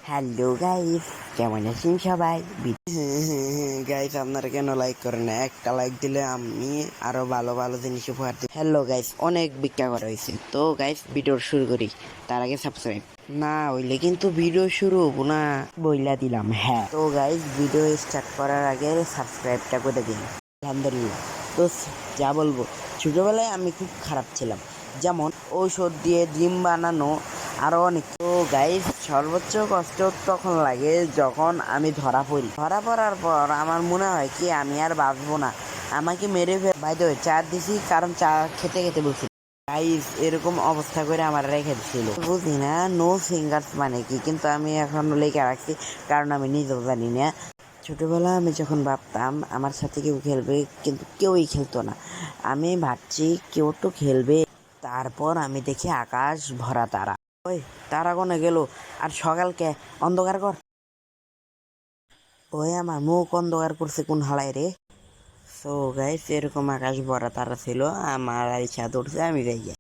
Hello guys, কেমন আছেন সবাই? গাইস, আপনারা কেন লাইক করেন না? একটা লাইক দিলে আমি আরো ভালো ভালো জিনিস উপহার দিই। হ্যালো গাইস, অনেক ভিক্ষা করা হয়েছে। তো গাইস, ভিডিও শুরু করি। তার আগে সাবস্ক্রাইব না হইলে কিন্তু ভিডিও শুরু হবো না, বইলা দিলাম। হ্যাঁ, তো গাইস, ভিডিও স্টার্ট করার আগে সাবস্ক্রাইবটা করে দিন। আলহামদুলিল্লাহ। তো যা বলবো, ছোটবেলায় আমি খুব খারাপ ছিলাম। যেমন ঔষধ দিয়ে ডিম বানানো, আরো অনেক। তো গাইস, সর্বোচ্চ কষ্ট তখন লাগে যখন আমি ধরা পড়ি। ধরা পড়ার পর আমার মনে হয় কি আমি আর বাঁচবো না, আমাকে মেরে বাইরে চা দিছি, কারণ চা খেতে খেতে বলছি। গাইস, এরকম অবস্থা করে আমার রেখে দিছিল। বুঝি না নো ফিঙ্গার্স মানে কি, কিন্তু আমি এখন লেখা রাখছি কারণ আমি নিজেও জানি না। ছোটবেলা আমি যখন ভাবতাম আমার সাথে কেউ খেলবে, কিন্তু কেউই খেলতো না। আমি ভাবছি কেউ তো খেলবে। তারপর আমি দেখি আকাশ ভরা তারা। ওই তারা কোনে গেল? আর সকালকে অন্ধকার কর। ওই আমার মুখ অন্ধকার করছে কোন হালায় রে? সো গাইস, এরকম আকাশ ভরা তারা ছিল, আমার ইচ্ছা ধরছে আমি যাই।